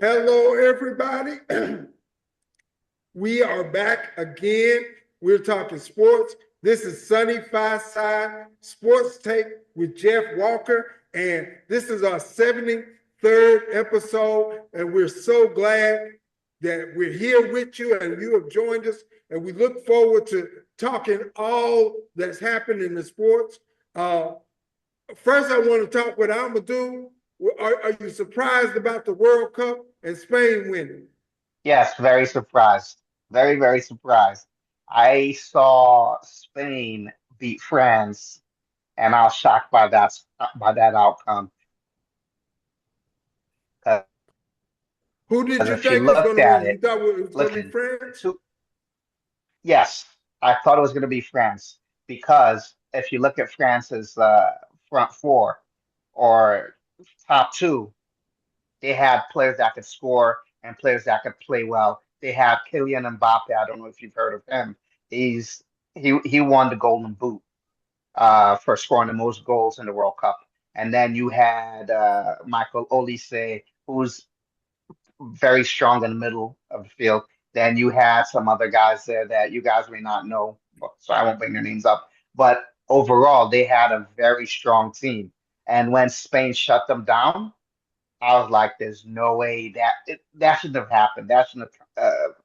Hello, everybody. We are back again. We're talking sports. This is Sunny Five-Side Sports Take with Jeff Walker, and this is our 73rd episode, and we're so glad that we're here with you and you have joined us, and we look forward to talking all that's happened in the sports. First, I want to talk what I'm going to do. Are you surprised about the World Cup and Spain winning? Yes, very surprised. Very, very surprised. I saw Spain beat France, and I was shocked by that outcome. Because Who did you if you think was looked going to at win? You it, thought it was going to be listen, France? yes, I thought it was going to be France because if you look at France's front four or top two, they had players that could score and players that could play well. They have Kylian Mbappe. I don't know if you've heard of him. He's he won the Golden Boot for scoring the most goals in the World Cup. And then you had Michael Olise, who's very strong in the middle of the field. Then you had some other guys there that you guys may not know, so I won't bring their names up. But overall, they had a very strong team. And when Spain shut them down, I was like, "There's no way that shouldn't have happened. That shouldn't have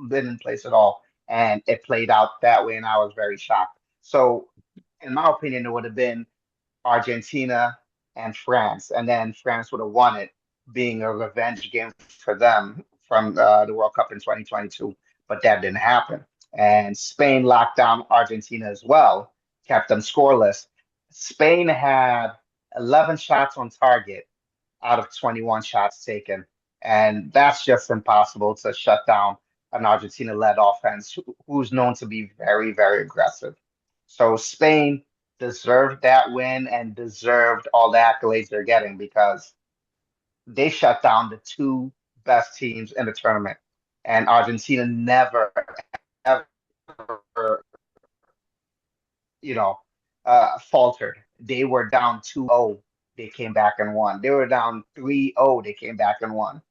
been in place at all." And it played out that way, and I was very shocked. So, in my opinion, it would have been Argentina and France, and then France would have won it, being a revenge game for them from the World Cup in 2022. But that didn't happen, and Spain locked down Argentina as well, kept them scoreless. Spain had 11 shots on target out of 21 shots taken. And that's just impossible to shut down an Argentina led offense who's known to be very, very aggressive. So Spain deserved that win and deserved all the accolades they're getting because they shut down the two best teams in the tournament. And Argentina never, ever, you know, faltered. They were down 2-0. They came back and won. They were down 3-0. They came back and won.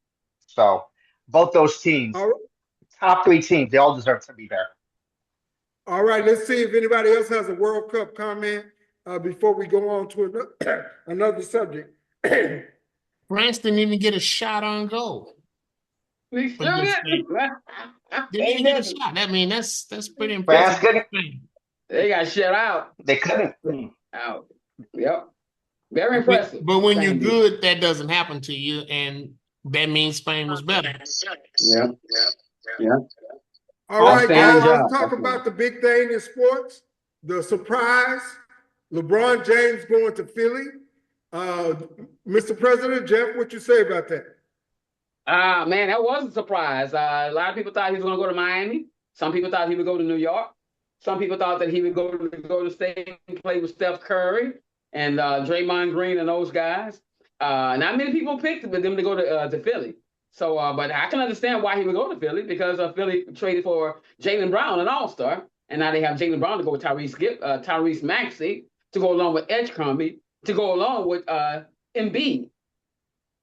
So both those teams, All, top three teams, they all deserve to be there. all right, let's see if anybody else has a World Cup comment before we go on to another subject. France didn't even get a shot on goal. We But sure this did. didn't even get a shot. I mean, that's pretty France impressive. couldn't. They got shut out. They couldn't. Out. Yep. Very impressive. But when you're Spain did. good, that doesn't happen to you, and that means Spain was better. Yeah. Yeah. All right, guys, Outstanding job. let's talk about the big thing in sports, the surprise, LeBron James going to Philly. Mr. President, Jeff, what you say about that? Man, that was a surprise. A lot of people thought he was going to go to Miami. Some people thought he would go to New York. Some people thought that he would go to State and play with Steph Curry and Draymond Green and those guys. Not many people picked them to go to Philly. So, but I can understand why he would go to Philly because Philly traded for Jaylen Brown, an All-Star, and now they have Jaylen Brown to go with Tyrese Maxey to go along with Edgecombe to go along with Embiid.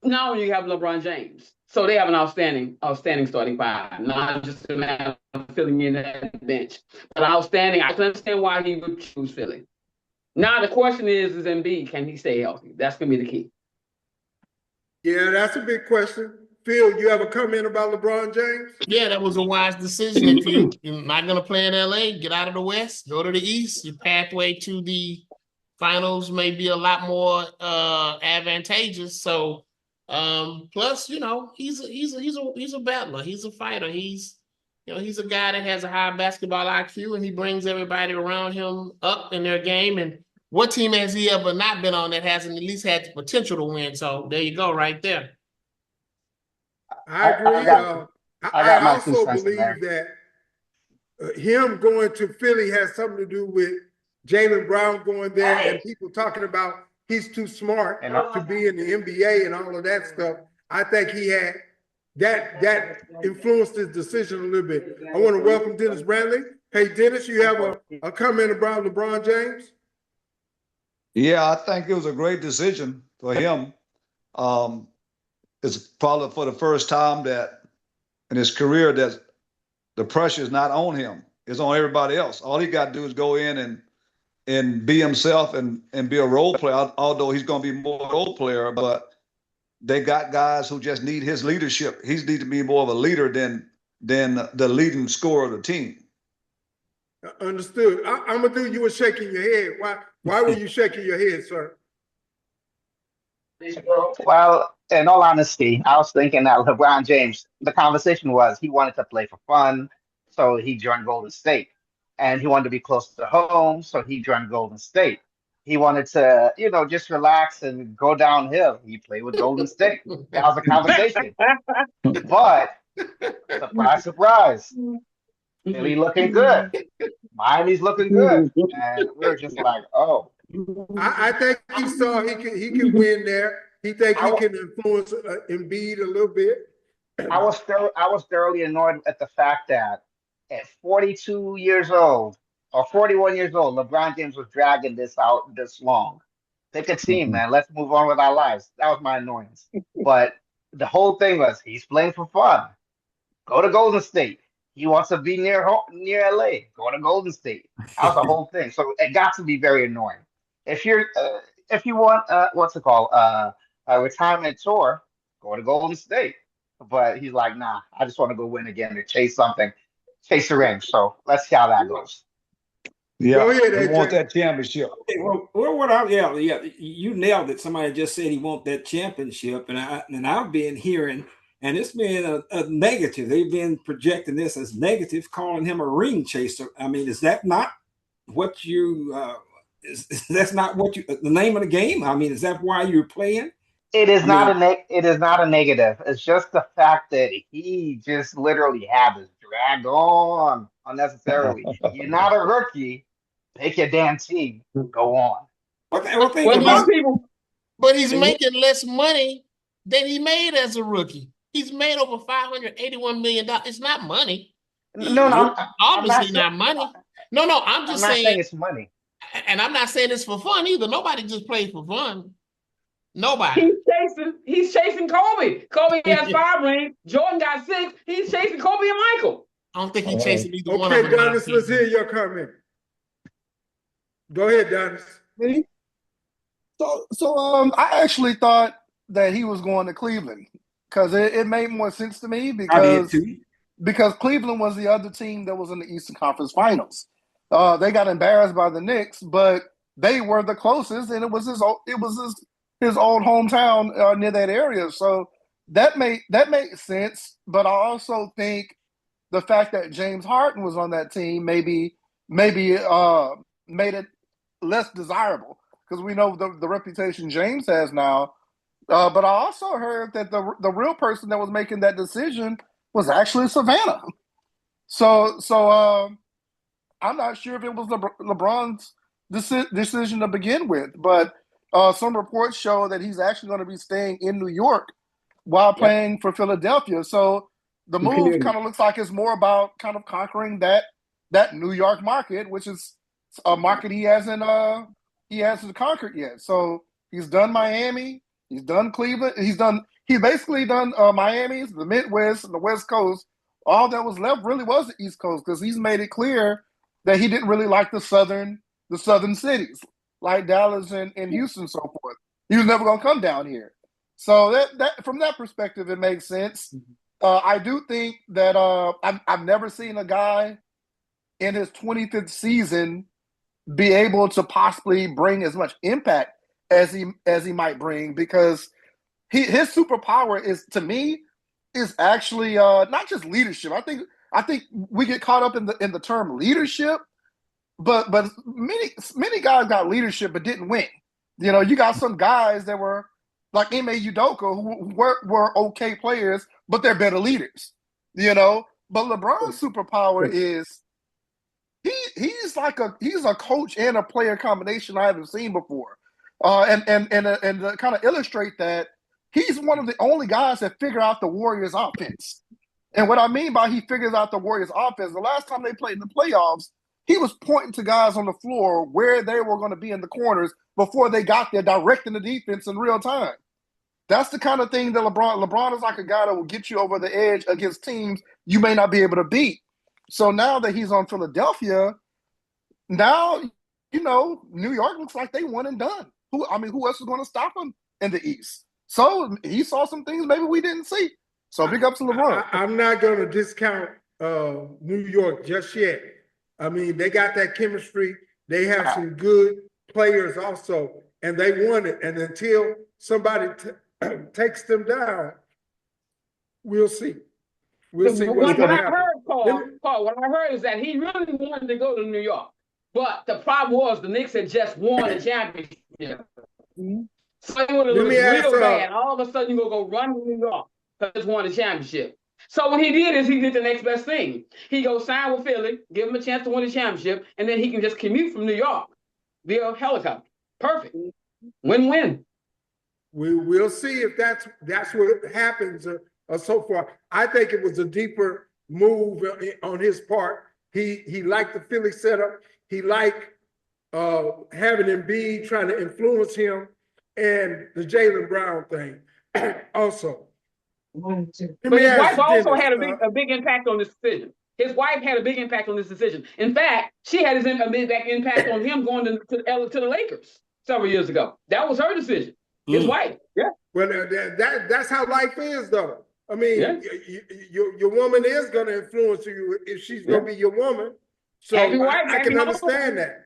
Now you have LeBron James. So they have an outstanding starting five, not just a matter of filling in that bench, but outstanding. I can understand why he would choose Philly. Now the question is Embiid, can he stay healthy? That's going to be the key. Yeah, that's a big question. Phil, you have a comment about LeBron James? Yeah, that was a wise decision. If you're not going to play in LA, get out of the West, go to the East. Your pathway to the finals may be a lot more advantageous. So, plus, he's a battler. He's a fighter. He's a guy that has a high basketball IQ, and he brings everybody around him up in their game. And what team has he ever not been on that hasn't at least had the potential to win? So there you go, right there. I agree. I my also 2 cents in believe there. that him going to Philly has something to do with Jaylen Brown going there and people talking about he's too smart to be in the NBA and all of that stuff. I think he had that influenced his decision a little bit. I want to welcome Dennis Brantley. Hey, Dennis, you have a comment about LeBron James? Yeah, I think it was a great decision for him. it's probably for the first time that in his career that the pressure is not on him. It's on everybody else. All he got to do is go in and be himself and be a role player, although he's going to be more a role player, but they got guys who just need his leadership. He needs to be more of a leader than the leading scorer of the team. Understood. I'm gonna do. You were shaking your head. Why were you shaking your head, sir? Well, in all honesty, I was thinking that LeBron James, the conversation was he wanted to play for fun, so he joined Golden State. And he wanted to be close to home, so he joined Golden State. He wanted to, just relax and go downhill. He played with Golden State. That was the conversation. But surprise, surprise, Philly looking good. Miami's looking good. And we were just like, oh. I think he saw he can win there. He think he can influence Embiid a little bit. I was thoroughly annoyed at the fact that at 42 years old or 41 years old, LeBron James was dragging this out this long. Pick a team, man. Let's move on with our lives. That was my annoyance. But the whole thing was he's playing for fun. Go to Golden State. He wants to be near LA. Go to Golden State. That was the whole thing. So it got to be very annoying. If you want what's it called a retirement tour, go to Golden State. But he's like, nah, I just want to go win again to chase something, chase the ring. So let's see how that goes. Yeah, go ahead, he wants that championship. Yeah, you nailed it. Somebody just said he wants that championship, and I've been hearing, and it's been a negative. They've been projecting this as negative, calling him a ring chaser. I mean, is that not what you? That's not what you? The name of the game. I mean, is that why you're playing? It is not a negative. It's just the fact that he just literally had this drag on unnecessarily. You're not a rookie. Pick your damn team. Go on. But he's making less money than he made as a rookie. He's made over $581 million. It's not money. No, obviously not money. No, I'm just saying it's money. And I'm not saying it's for fun either. Nobody just plays for fun. Nobody. He's chasing Kobe. Kobe has 5 rings. Jordan got 6. He's chasing Kobe and Michael. I don't think he's chasing either one of them. Okay, Dennis, let's hear your comment. Go ahead, Dennis. So I actually thought that he was going to Cleveland because it made more sense to me because Cleveland was the other team that was in the Eastern Conference Finals. They got embarrassed by the Knicks, but they were the closest, and it was his old hometown near that area. So that made sense. But I also think the fact that James Harden was on that team maybe made it less desirable because we know the reputation James has now. But I also heard that the real person that was making that decision was actually Savannah. So I'm not sure if it was LeBron's decision to begin with, but some reports show that he's actually going to be staying in New York while playing for Philadelphia. So the move kind of looks like it's more about kind of conquering that New York market, which is a market he hasn't conquered yet. So he's done Miami, he's done Cleveland, he's basically done Miami, the Midwest, and the West Coast. All that was left really was the East Coast because he's made it clear that he didn't really like the southern cities like Dallas and Houston and so forth. He was never going to come down here. So that from that perspective, it makes sense. I do think that I've never seen a guy in his 25th season be able to possibly bring as much impact as he might bring because his superpower is actually not just leadership. I think we get caught up in the term leadership, but many guys got leadership but didn't win. You got some guys that were like Ime Udoka who were okay players, but they're better leaders. But LeBron's superpower is he's a coach and a player combination I haven't seen before. And to kind of illustrate that, he's one of the only guys that figure out the Warriors offense. And what I mean by he figures out the Warriors offense, the last time they played in the playoffs, he was pointing to guys on the floor where they were going to be in the corners before they got there, directing the defense in real time. That's the kind of thing that LeBron is like a guy that will get you over the edge against teams you may not be able to beat. So now that he's on Philadelphia, now, New York looks like they won and done. Who else is going to stop him in the East? So he saw some things maybe we didn't see. So big ups to LeBron. I'm not going to discount New York just yet. I mean, they got that chemistry. They have some good players also, and they won it. And until somebody takes them down, we'll see. We'll see what's going to happen. What I heard is that he really wanted to go to New York. But the problem was the Knicks had just won the championship. So he would have looked real bad. All of a sudden, you're going to go run to New York because he just won the championship. So what he did is he did the next best thing. He goes sign with Philly, give him a chance to win the championship, and then he can just commute from New York via helicopter. Perfect. Win-win. We'll see if that's what happens so far. I think it was a deeper move on his part. He liked the Philly setup. He liked having Embiid trying to influence him, and the Jaylen Brown thing also. But his wife also had a big impact on this decision. His wife had a big impact on this decision. In fact, she had a big impact on him going to the Lakers several years ago. That was her decision. His wife. Yeah. Well, that's how life is, though. I mean, your woman is going to influence you if she's going to be your woman. So I can understand that.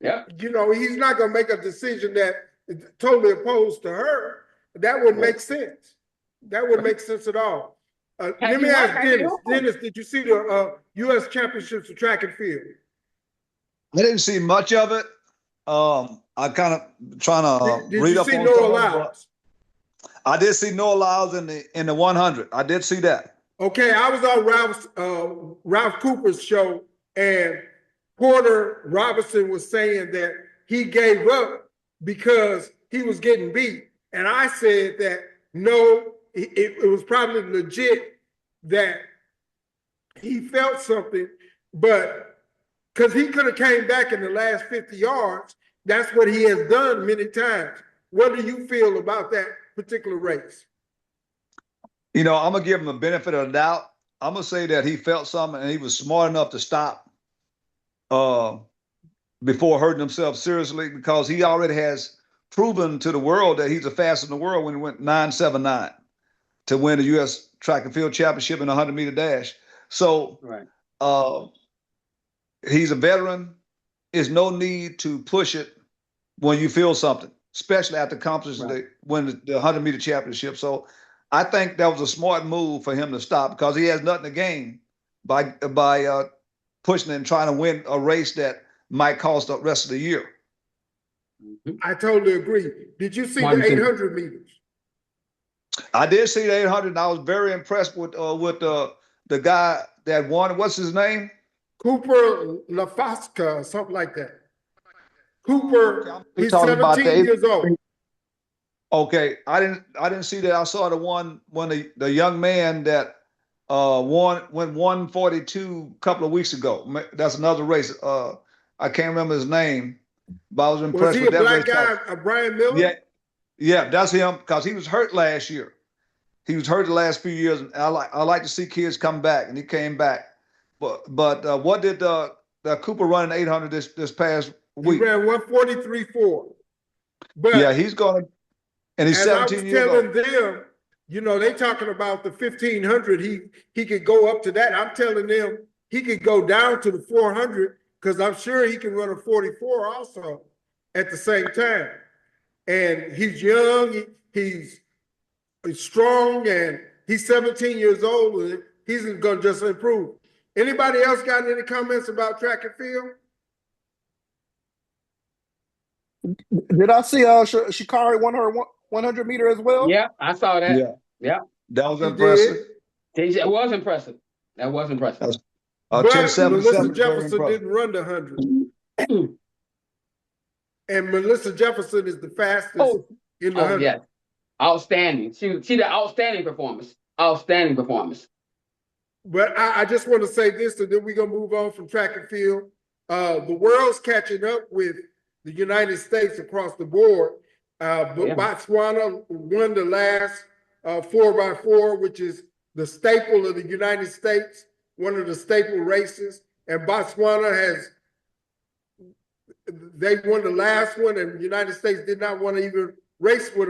Yeah. He's not going to make a decision that is totally opposed to her. That wouldn't make sense. That wouldn't make sense at all. Let me ask Dennis. Dennis, did you see the U.S. Championships of track and field? I didn't see much of it. I kind of trying to read up on. Did you see Noah Lyles? I did see Noah Lyles in the 100. I did see that. Okay, I was on Ralph Cooper's show, and Porter Robinson was saying that he gave up because he was getting beat. And I said that no, it was probably legit that he felt something, but because he could have came back in the last 50 yards, that's what he has done many times. What do you feel about that particular race? I'm going to give him a benefit of the doubt. I'm going to say that he felt something and he was smart enough to stop before hurting himself seriously, because he already has proven to the world that he's the fastest in the world when he went 9.79 to win the U.S. track and field championship in the 100-meter dash. So he's a veteran. There's no need to push it when you feel something, especially after accomplishing win the 100-meter championship. So I think that was a smart move for him to stop, because he has nothing to gain by pushing and trying to win a race that might cost the rest of the year. I totally agree. Did you see the 800 meters? I did see the 800, and I was very impressed with the guy that won. What's his name? Cooper LaFosca, something like that. Cooper, he's 17 years old. Okay, I didn't see that. I saw the one when the young man that went 142 a couple of weeks ago. That's another race. I can't remember his name, but I was impressed with that race. Was he a black guy, Brian Miller? Yeah, that's him, because he was hurt last year. He was hurt the last few years, and I like to see kids come back, and he came back. But what did Cooper run in 800 this past week? He ran 143.4. But yeah, he's going to, and he's 17 years old. I was telling them, they talking about the 1500. He could go up to that. I'm telling them he could go down to the 400, because I'm sure he can run a 44 also at the same time. And he's young, he's strong, and he's 17 years old, and he's going to just improve. Anybody else got any comments about track and field? Did I see Sha'Carri won her 100 meter as well? Yeah, I saw that. Yeah. That was impressive. It was impressive. That was impressive. But Melissa Jefferson didn't run the 100. And Melissa Jefferson is the fastest in the 100. Yes. Outstanding. She did outstanding performance. Outstanding performance. But I just want to say this, and then we're going to move on from track and field. The world's catching up with the United States across the board. Botswana won the last 4x4, which is the staple of the United States, one of the staple races. And Botswana they won the last one, and the United States did not want to even race with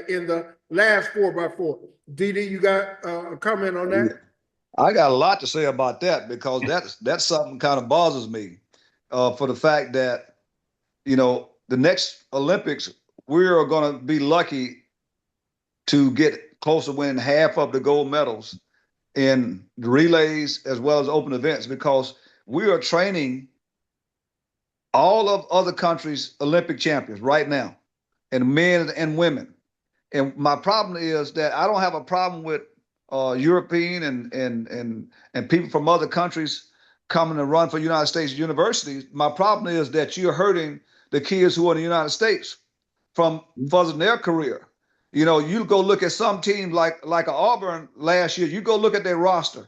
in the last 4x4. Didi, you got a comment on that? I got a lot to say about that, because that's something kind of bothers me for the fact that, the next Olympics, we're going to be lucky to get close to winning half of the gold medals in the relays as well as open events, because we are training all of other countries' Olympic champions right now, and men and women. And my problem is that I don't have a problem with European and people from other countries coming to run for United States universities. My problem is that you're hurting the kids who are in the United States from furthering their career. You go look at some teams like Auburn last year. You go look at their roster.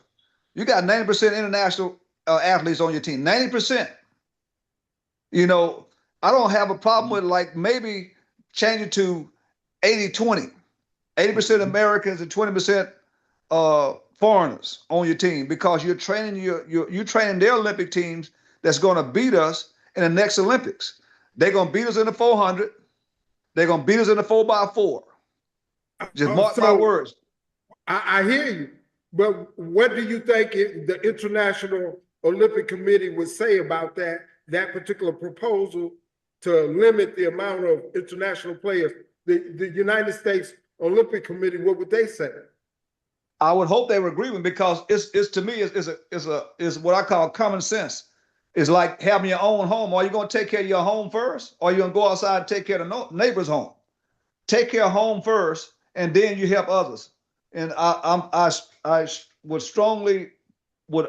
You got 90% international athletes on your team. 90%. I don't have a problem with, like, maybe change it to 80-20. 80% Americans and 20% foreigners on your team, because you're training you're training their Olympic teams that's going to beat us in the next Olympics. They're going to beat us in the 400. They're going to beat us in the 4x4. Just mark my words. I hear you, but what do you think the International Olympic Committee would say about that particular proposal to limit the amount of international players? The United States Olympic Committee, what would they say? I would hope they would agree with me, because it's to me is what I call common sense. It's like having your own home. Are you going to take care of your home first, or are you going to go outside and take care of the neighbor's home? Take care of home first, and then you help others. And I would strongly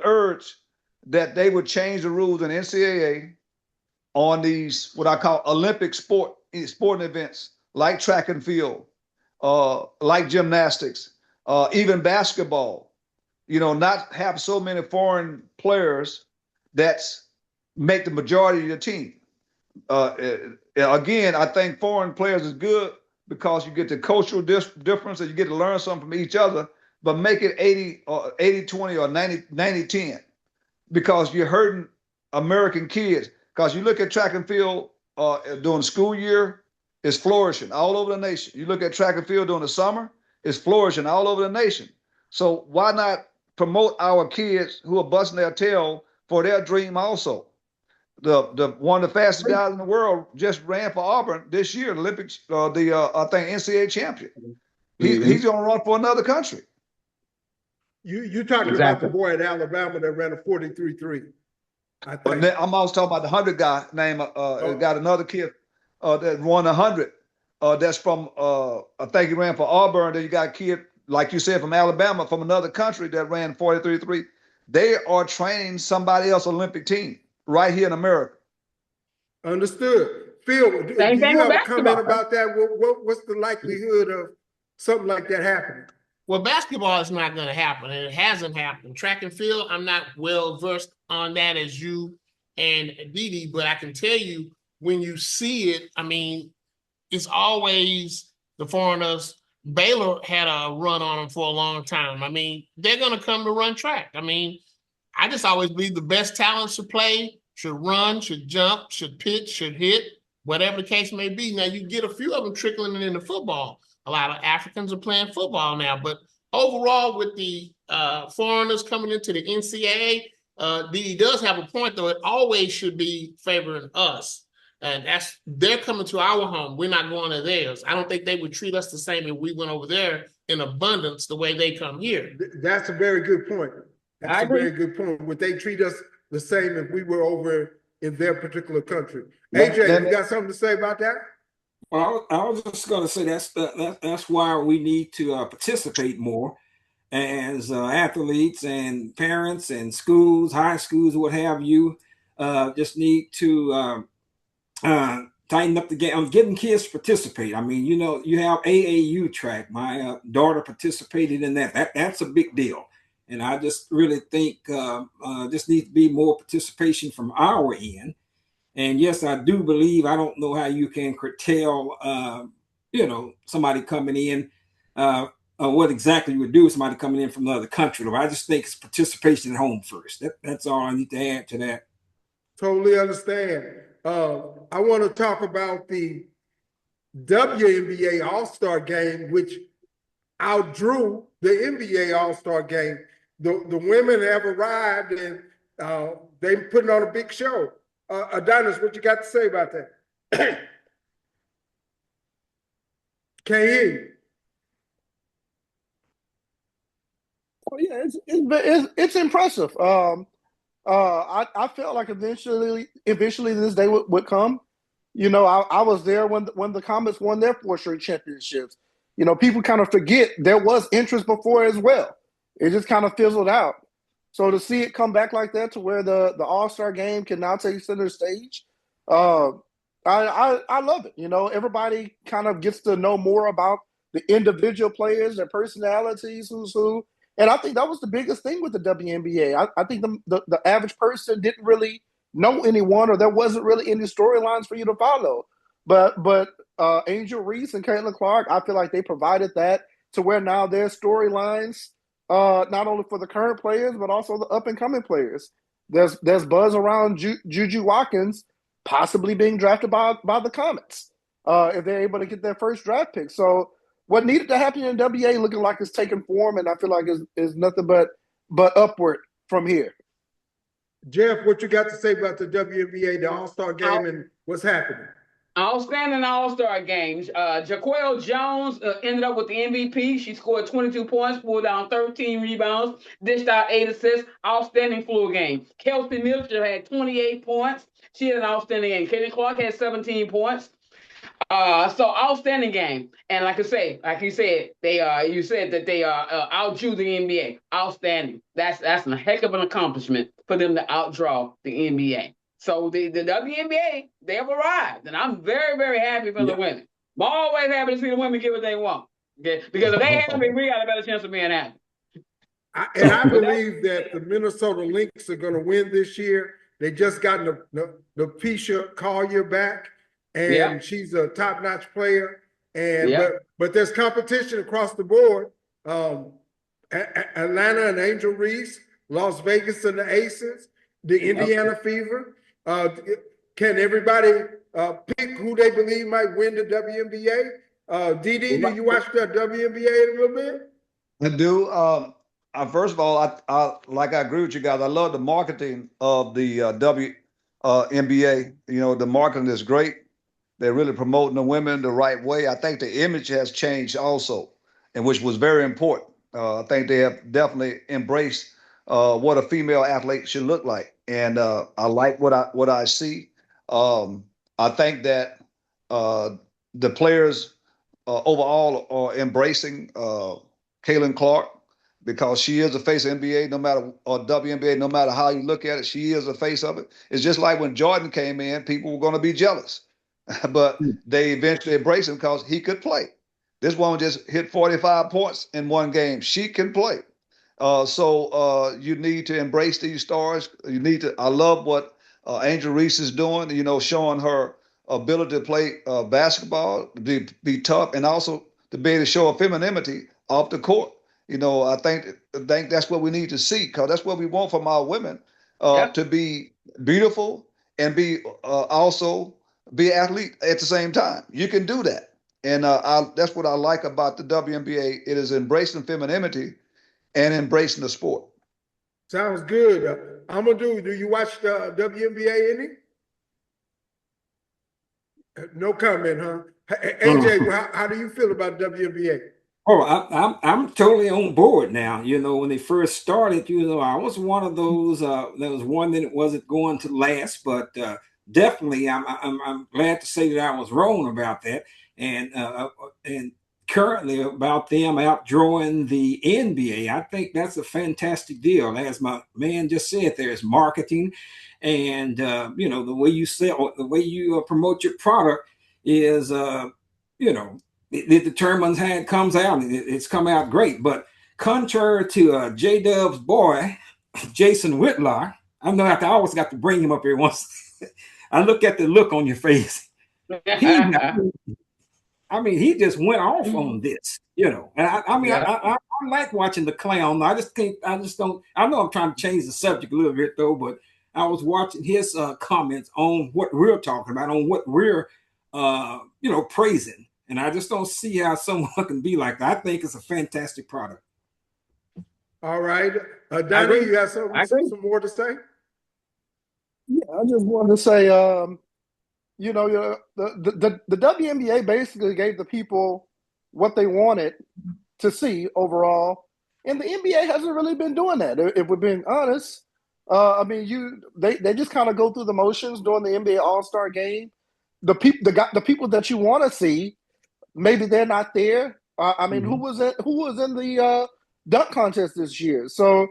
urge that they would change the rules in NCAA on these what I call Olympic sporting events, like track and field, like gymnastics, even basketball. Not have so many foreign players that make the majority of your team. Again, I think foreign players is good because you get the cultural difference and you get to learn something from each other, but make it 80 or 80-20 or 90-10, because you're hurting American kids. Because you look at track and field during school year, it's flourishing all over the nation. You look at track and field during the summer, it's flourishing all over the nation. So why not promote our kids who are busting their tail for their dream also? The one of the fastest guys in the world just ran for Auburn this year, the Olympics, I think NCAA champion. He's going to run for another country. You talking about the boy at Alabama that ran a 43.3? I'm also talking about the 100 guy named got another kid that won 100. That's from I think he ran for Auburn. Then you got a kid, like you said, from Alabama, from another country that ran 43.3. They are training somebody else's Olympic team right here in America. Understood. Phil, do you have a comment about that? What's the likelihood of something like that happening? Well, basketball is not going to happen, and it hasn't happened. Track and field, I'm not well versed on that as you and Didi, but I can tell you when you see it, I mean, it's always the foreigners. Baylor had a run on them for a long time. I mean, they're going to come to run track. I mean, I just always believe the best talent should play, should run, should jump, should pitch, should hit, whatever the case may be. Now, you get a few of them trickling into football. A lot of Africans are playing football now, but overall, with the foreigners coming into the NCAA, Didi does have a point, though. It always should be favoring us. And they're coming to our home. We're not going to theirs. I don't think they would treat us the same if we went over there in abundance the way they come here. That's a very good point. That's a very good point. Would they treat us the same if we were over in their particular country? AJ, you got something to say about that? Well, I was just going to say that's why we need to participate more as athletes and parents and schools, high schools, what have you. Just need to tighten up the game on getting kids to participate. I mean, you have AAU track. My daughter participated in that. That's a big deal. And I just really think just needs to be more participation from our end. And yes, I do believe, I don't know how you can curtail somebody coming in, what exactly you would do with somebody coming in from another country. I just think it's participation at home first. That's all I need to add to that. Totally understand. I want to talk about the WNBA All-Star Game, which outdrew the NBA All-Star Game. The women have arrived and they're putting on a big show. Adonis, what you got to say about that? Can't hear you. Well, yeah, it's impressive. I felt like eventually this day would come. I was there when the Comets won their 4 straight championships. People kind of forget there was interest before as well. It just kind of fizzled out. So to see it come back like that to where the All-Star game can now take center stage, I love it. Everybody kind of gets to know more about the individual players, their personalities, who's who. And I think that was the biggest thing with the WNBA. I think the average person didn't really know anyone, or there wasn't really any storylines for you to follow. But Angel Reese and Caitlin Clark, I feel like they provided that to where now there's storylines, not only for the current players, but also the up-and-coming players. There's buzz around Juju Watkins possibly being drafted by the Comets if they're able to get their first draft pick. So what needed to happen in WA looking like it's taking form, and I feel like is nothing but upward from here. Jeff, what you got to say about the WNBA, the All-Star Game, and what's happening? Outstanding All-Star games. Jaquel Jones ended up with the MVP. She scored 22 points, pulled down 13 rebounds, dished out 8 assists. Outstanding fluid game. Kelsey Mitchell had 28 points. She had an outstanding game. Caitlin Clark had 17 points. So outstanding game. And like you said, you said that they outdrew the NBA. Outstanding. That's a heck of an accomplishment for them to outdraw the NBA. So the WNBA, they have arrived, and I'm very, very happy for the women. I'm always happy to see the women get what they want. Okay? Because if they happy, we got a better chance of being happy. I believe that the Minnesota Lynx are going to win this year. They just got Napisha Collier back, and she's a top-notch player. And but there's competition across the board. Atlanta and Angel Reese, Las Vegas and the Aces, the Indiana Fever. Can everybody pick who they believe might win the WNBA? DD, do you watch the WNBA a little bit? I do. First of all, I agree with you guys. I love the marketing of the WNBA. The marketing is great. They're really promoting the women the right way. I think the image has changed also, and which was very important. I think they have definitely embraced what a female athlete should look like. And I like what I see. I think that the players overall are embracing Caitlin Clark because she is the face of NBA, or WNBA, no matter how you look at it, she is the face of it. It's just like when Jordan came in, people were going to be jealous, but they eventually embraced him because he could play. This woman just hit 45 points in one game. She can play. So you need to embrace these stars. I love what Angel Reese is doing, showing her ability to play basketball, to be tough, and also to be able to show her femininity off the court. I think that's what we need to see, because that's what we want from our women, to be beautiful and be also be an athlete at the same time. You can do that. And that's what I like about the WNBA. It is embracing femininity and embracing the sport. Sounds good. Amadou, do you watch the WNBA any? No comment, huh? AJ, how do you feel about WNBA? Oh, I'm totally on board now. When they first started, I was one of those that was one that it wasn't going to last, but definitely I'm glad to say that I was wrong about that. And currently about them outdrawing the NBA. I think that's a fantastic deal. As my man just said, there's marketing, and the way you sell, the way you promote your product is, it determines how it comes out. It's come out great. But contrary to J-Dub's boy, Jason Whitlock, I always got to bring him up here once. I look at the look on your face. I mean, he just went off on this, you know. And I like watching the clown. I know I'm trying to change the subject a little bit though, but I was watching his comments on what we're talking about, on what we're praising. And I just don't see how someone can be like that. I think it's a fantastic product. All right. Donnie, you have some more to say? Yeah, I just wanted to say, the WNBA basically gave the people what they wanted to see overall, and the NBA hasn't really been doing that. If we're being honest, they just kind of go through the motions during the NBA All-Star game. The people that you want to see, maybe they're not there. Who was in the dunk contest this year? So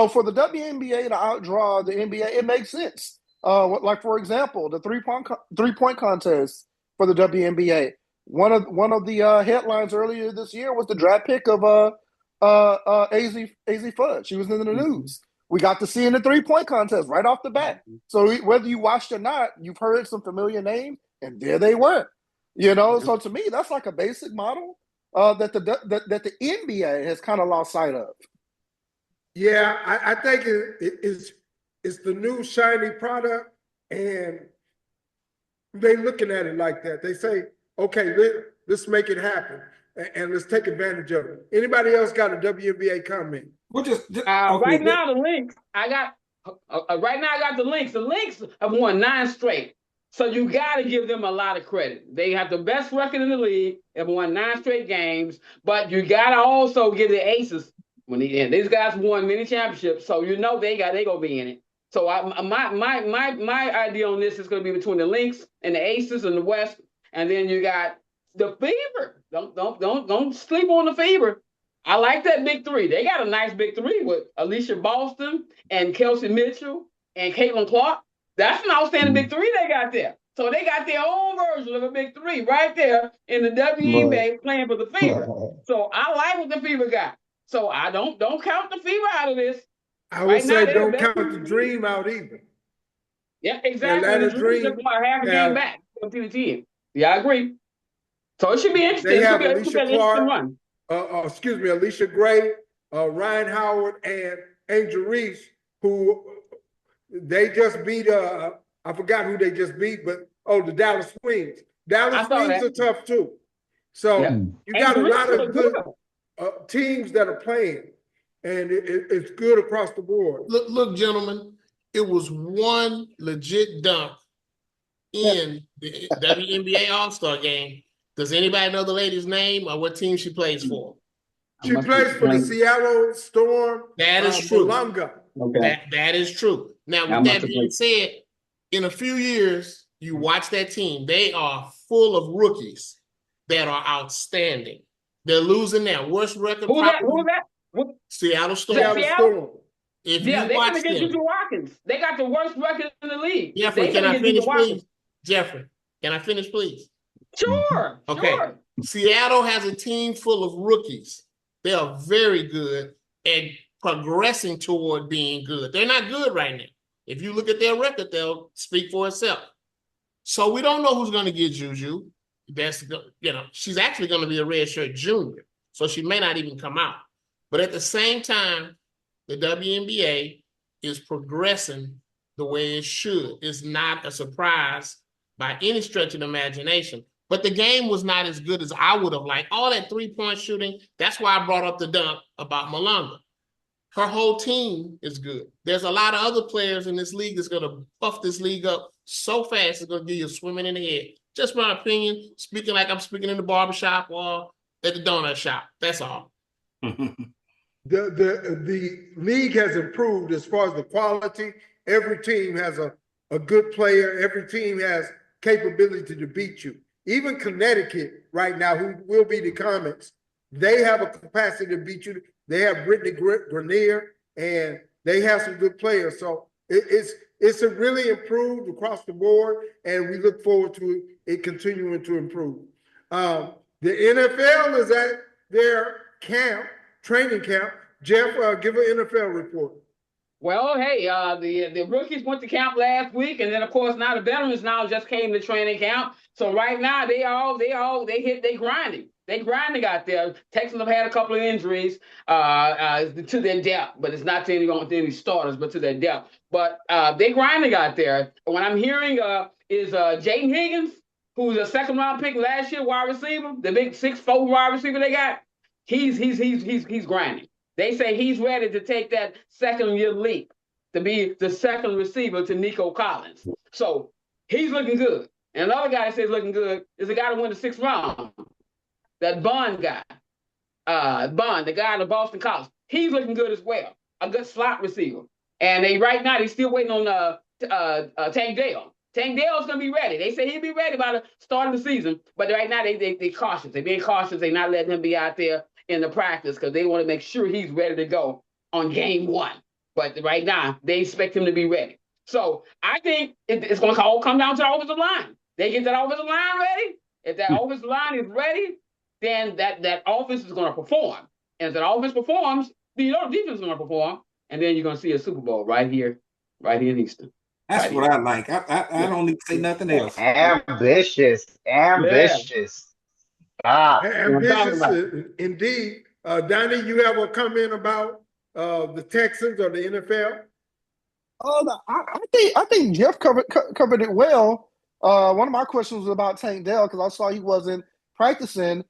for the WNBA to outdraw the NBA, it makes sense. Like for example, the three-point contest for the WNBA. One of the headlines earlier this year was the draft pick of AZ Fudge. She was in the news. We got to see in the three-point contest right off the bat. So whether you watched or not, you've heard some familiar names, and there they were. So to me, that's like a basic model that the NBA has kind of lost sight of. Yeah, I think it's the new shiny product, and they looking at it like that. They say, okay, let's make it happen, and let's take advantage of it. Anybody else got a WNBA comment? Right now the Lynx, I got the Lynx. The Lynx have won 9 straight. So you got to give them a lot of credit. They have the best record in the league. They've won 9 straight games, but you got to also give the Aces. These guys won many championships, so they gonna be in it. So my idea on this is going to be between the Lynx and the Aces in the West, and then you got the Fever. Don't sleep on the Fever. I like that big three. They got a nice big three with Alicia Boston and Kelsey Mitchell and Caitlin Clark. That's an outstanding big three they got there. So they got their own version of a big three right there in the WNBA playing for the Fever. So I like what the Fever got. So I don't count the Fever out of this. I would say don't count the Dream out either. Yeah, exactly. The Dream just won half a game back from team. Yeah, I agree. So it should be interesting. They have Alicia Clark, Alicia Gray, Ryan Howard, and Angel Reese, who they just beat. I forgot who they just beat, but the Dallas Wings. Dallas Wings are tough too. So you got a lot of good teams that are playing, and it's good across the board. Look, gentlemen, it was one legit dunk in the WNBA All-Star game. Does anybody know the lady's name or what team she plays for? She plays for the Seattle Storm. That is true. Malanga. Okay. That is true. Now, with that being said, in a few years, you watch that team. They are full of rookies that are outstanding. They're losing their worst record. Who that? Seattle Storm. Seattle. If they're you watch going to get them, Juju Watkins. They got the worst record in the league. Jeffrey, can I finish, please? Jeffrey, can I finish, please? Sure. Okay. Sure. Seattle has a team full of rookies. They are very good and progressing toward being good. They're not good right now. If you look at their record, they'll speak for itself. So we don't know who's going to get Juju. She's actually going to be a redshirt junior, so she may not even come out. But at the same time, the WNBA is progressing the way it should. It's not a surprise by any stretch of the imagination. But the game was not as good as I would have liked. All that three-point shooting, that's why I brought up the dunk about Malanga. Her whole team is good. There's a lot of other players in this league that's going to buff this league up so fast it's going to give you swimming in the head. Just my opinion, speaking like I'm speaking in the barbershop or at the donut shop. That's all. The league has improved as far as the quality. Every team has a good player. Every team has capability to beat you. Even Connecticut right now, who will be the Comets, they have a capacity to beat you. They have Brittany Grenier, and they have some good players. So it's a really improved across the board, and we look forward to it continuing to improve. The NFL is at their training camp. Jeff, give an NFL report. Well, hey, the rookies went to camp last week, and then of course now the veterans now just came to training camp. So right now they grinding. They grinding out there. Texans have had a couple of injuries to their depth, but it's not to any starters, but to their depth. But they grinding out there. What I'm hearing is Jaden Higgins, who's a second round pick last year, wide receiver, the big 6'4" wide receiver they got. He's grinding. They say he's ready to take that second-year leap to be the second receiver to Nico Collins. So he's looking good. And another guy that says looking good is the guy that won the 6th round, that Bond guy. Bond, the guy in the Boston College. He's looking good as well, a good slot receiver. And right now they're still waiting on Tank Dell. Tank Dell's going to be ready. They say he'll be ready by the start of the season. But right now they cautious. They're being cautious. They're not letting him be out there in the practice because they want to make sure he's ready to go on game 1. But right now, they expect him to be ready. So I think it's going to all come down to the offensive line. They get that offensive line ready. If that offensive line is ready, then that offense is going to perform. And if that offense performs, then the defense is going to perform. And then you're going to see a Super Bowl right here in Houston. That's what I like. I don't need to say nothing else. Ambitious. Ambitious, indeed. Donnie, you have a comment about the Texans or the NFL? I think Jeff covered it well. One of my questions was about Tank Dell because I saw he wasn't practicing.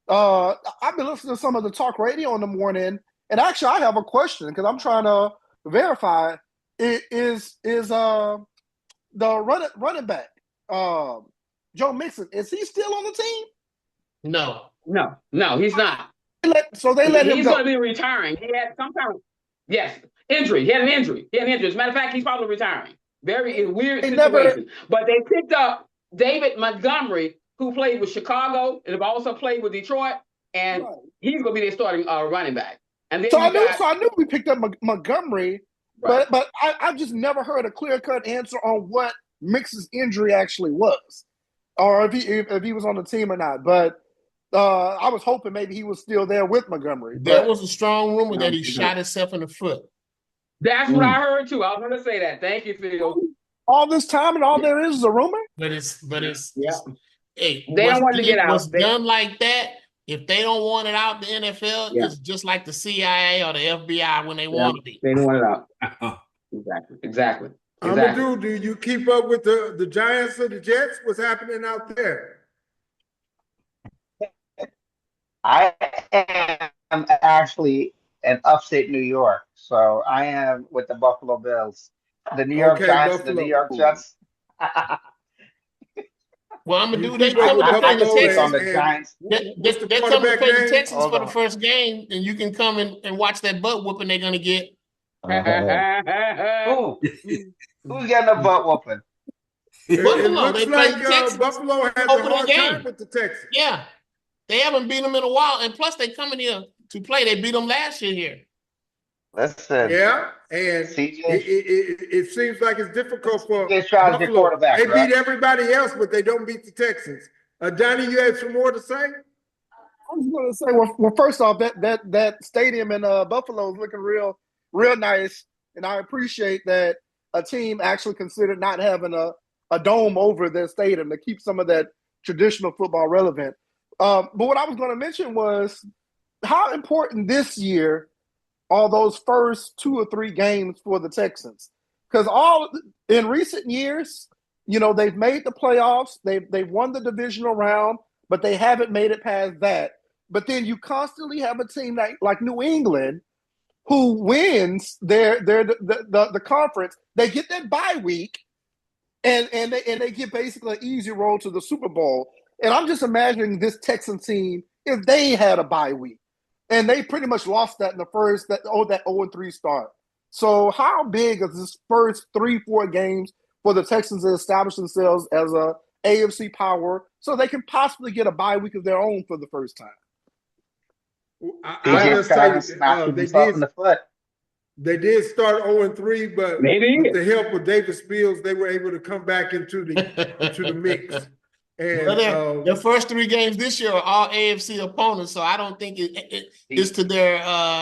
I've been listening to some of the talk radio in the morning, and actually I have a question because I'm trying to verify. Is the running back Joe Mixon? Is he still on the team? No, he's not. So they let him go. He's going to be retiring. He had some kind of injury. He had an injury. As a matter of fact, he's probably retiring. Very weird situation. But they picked up David Montgomery, who played with Chicago and have also played with Detroit, and he's going to be their starting running back. And then I knew we picked up Montgomery. Right. But I've just never heard a clear-cut answer on what Mixon's injury actually was, or if he was on the team or not. But I was hoping maybe he was still there with Montgomery. There was a strong rumor that he shot himself in the foot. That's what I heard too. I was going to say that. Thank you, Phil. All this time and all there is a rumor. But it's hey, they don't want to get out. What's done like that? If they don't want it out, the NFL is just like the CIA or the FBI when they want to be. They don't want it out. Exactly. Amadou, do you keep up with the Giants or the Jets? What's happening out there? I am actually in upstate New York, so I am with the Buffalo Bills. The New York Giants, the New York Jets. Well, I'm gonna do. They come to play the Texans on the Giants. They're coming to play the Texans for the first game, and you can come and watch that butt whooping they're gonna get. Who's getting a butt whooping? Buffalo. They play the Texans. Buffalo has a hard time with the Texans. Yeah, they haven't beat them in a while, and plus they coming here to play. They beat them last year here. Listen. Yeah, and it seems like it's difficult for Buffalo. Quarterback, they beat everybody else, but they don't beat the Texans. Donnie, you had some more to say? I was going to say, well, first off, that stadium in Buffalo is looking real nice, and I appreciate that a team actually considered not having a dome over their stadium to keep some of that traditional football relevant. But what I was going to mention was how important this year are those first 2 or 3 games for the Texans. Because in recent years, they've made the playoffs, they've won the divisional round, but they haven't made it past that. But then you constantly have a team like New England who wins the conference. They get that bye week, and they get basically an easy road to the Super Bowl. And I'm just imagining this Texan team if they had a bye week. And they pretty much lost that in the first, that 0-3 start. So how big is this first 3-4 games for the Texans to establish themselves as a AFC power so they can possibly get a bye week of their own for the first time? I just say they did start 0-3, but with the help of David Spills, they were able to come back into the mix. And their first 3 games this year are all AFC opponents, so I don't think it's to their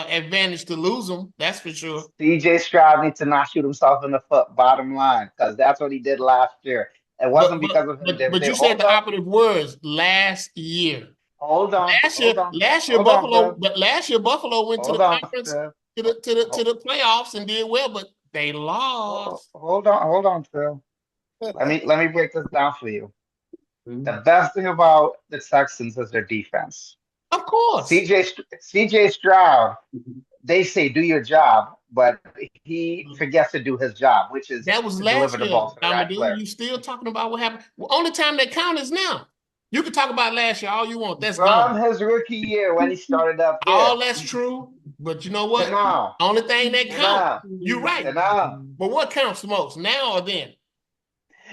advantage to lose them. That's for sure. CJ Stroud needs to not shoot himself in the foot, bottom line, because that's what he did last year. It wasn't because of him. But you said the operative words last year. Hold on. Last year Buffalo went to the conference to the playoffs and did well, but they lost. Hold on, Phil. Let me break this down for you. The best thing about the Texans is their defense. Of course. CJ Stroud, they say do your job, but he forgets to do his job, which is that was last year. You still talking about what happened? Well, only time that count is now. You can talk about last year all you want. That's from his rookie year when he started up there. All that's true, but you know what? Only thing that counts. You're right. But what counts the most, now or then?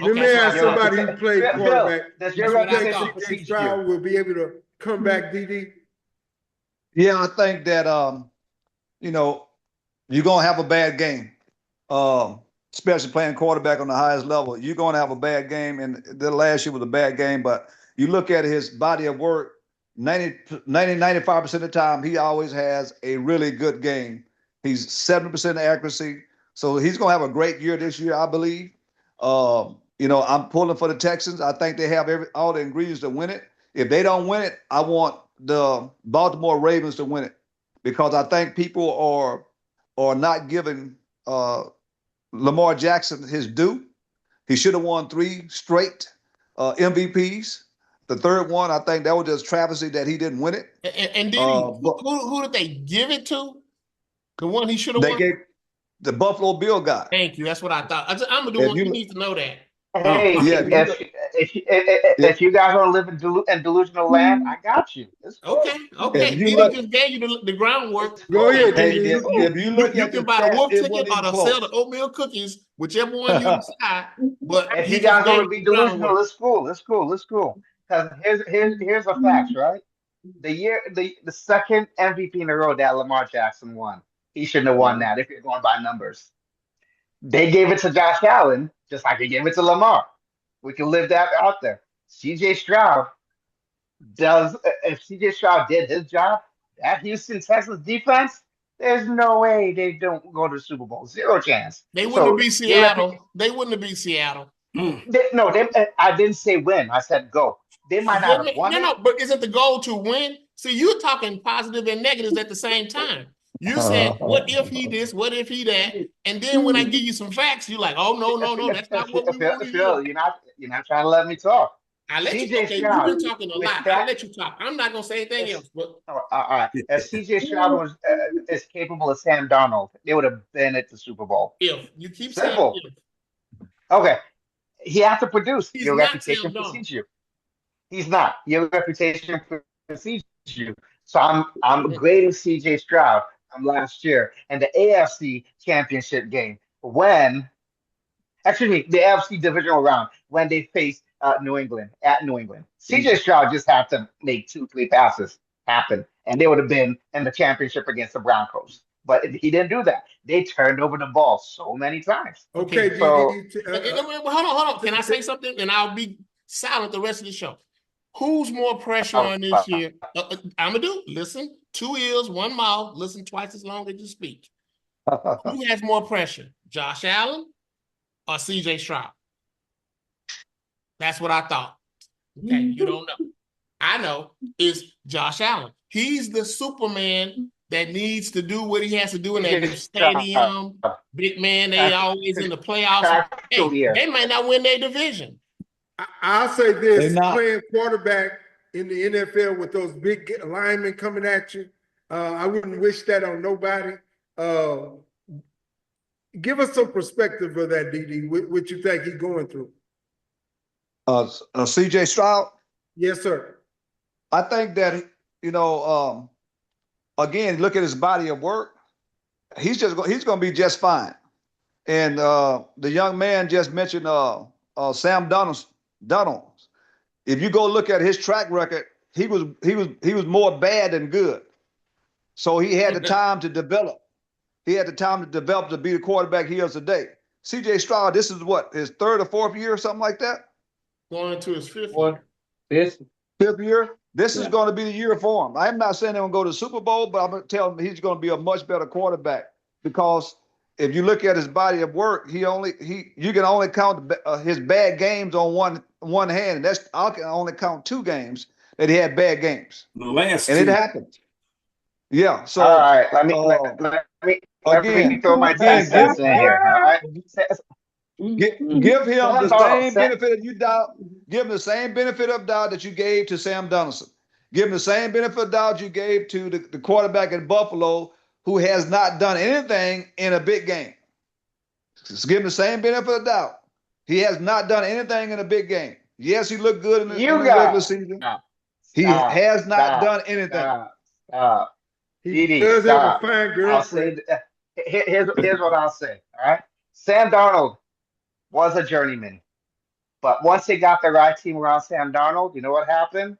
Let me ask somebody who played quarterback. Does your reputation CJ Stroud will be able to come back, DD? Yeah, I think that you're gonna have a bad game, especially playing quarterback on the highest level. You're gonna have a bad game, and the last year was a bad game. But you look at his body of work, 95% of the time, he always has a really good game. He's 70% accuracy, so he's gonna have a great year this year, I believe. I'm pulling for the Texans. I think they have all the ingredients to win it. If they don't win it, I want the Baltimore Ravens to win it, because I think people are not giving Lamar Jackson his due. He should have won 3 straight MVPs. The third one, I think that was just travesty that he didn't win it. And did who did they give it to? The one he should have won? They gave the Buffalo Bill guy. Thank you. That's what I thought. I'm gonna do one. You need to know that. Hey, if you guys want to live in delusional land, I got you. Okay. He just gave you the groundwork. Go ahead. If you look you can buy the wolf ticket or sell the oatmeal cookies, whichever one you decide. But if you guys want to be delusional, it's cool. Because here's the facts, right? The second MVP in a row that Lamar Jackson won. He shouldn't have won that if you're going by numbers. They gave it to Josh Allen, just like they gave it to Lamar. We can live that out there. CJ Stroud if CJ Stroud did his job, that Houston Texans defense, there's no way they don't go to the Super Bowl. 0 chance. They wouldn't be Seattle. I didn't say win. I said go. They might not have won. No, but isn't the goal to win? See, you're talking positive and negatives at the same time. You said, what if he this, what if he that? And then when I give you some facts, you're like, oh, no, that's not what we want to do. You're not trying to let me talk. I let you talk. Okay, you've been talking a lot. I'll let you talk. I'm not going to say anything else. But all right. If CJ Stroud is capable of Sam Darnold, they would have been at the Super Bowl. If you keep simple. saying if. Okay. He has to produce. He's Your reputation precedes you. He's not. Your reputation precedes you. So I'm grading CJ Stroud from last year and the AFC Championship game the AFC divisional round when they faced New England. CJ Stroud just had to make 2-3 passes happen, and they would have been in the championship against the Broncos. But he didn't do that. They turned over the ball so many times. Okay, so hold on. Can I say something? And I'll be silent the rest of the show. Who's more pressure on this year? I'm gonna listen. 2 ears, 1 mouth. Listen twice as long as you speak. Who has more pressure, Josh Allen or CJ Stroud? That's what I thought. Okay, you don't know. I know it's Josh Allen. He's the Superman that needs to do what he has to do in that new stadium. Big man, they always in the playoffs. Hey, they might not win their division. I'll say this: playing quarterback in the NFL with those big linemen coming at you, I wouldn't wish that on nobody. Give us some perspective of that, DD. What you think he's going through? CJ Stroud? Yes, sir. I think that, again, look at his body of work. He's going to be just fine. And the young man just mentioned Sam Darnold. If you go look at his track record, he was more bad than good. So he had the time to develop. He had the time to develop to be the quarterback he is today. CJ Stroud, this is what, his 3rd or 4th year or something like that? Going into his 5th year. Fifth. Fifth year. This is Yeah. going to be the year for him. I'm not saying they're going to go to the Super Bowl, but I'm going to tell him he's going to be a much better quarterback because if you look at his body of work, you can only count his bad games on one hand, and I can only count 2 games that he had bad games. The last And two. it happened. Yeah. So All right, let me again, throw my 10 cents in here. All right. give him the Hold on, same benefit of doubt. Give him the same benefit of doubt that you gave to Sam Donaldson. Give him the same benefit of doubt you gave to the quarterback in Buffalo who has not done anything in a big game. Just give him the same benefit of doubt. He has not done anything in a big game. Yes, he looked good in the regular season. He has not done anything. Stop. He does have a fine girlfriend. Here's what I'll say. All right. Sam Darnold was a journeyman. But once they got the right team around Sam Darnold, you know what happened?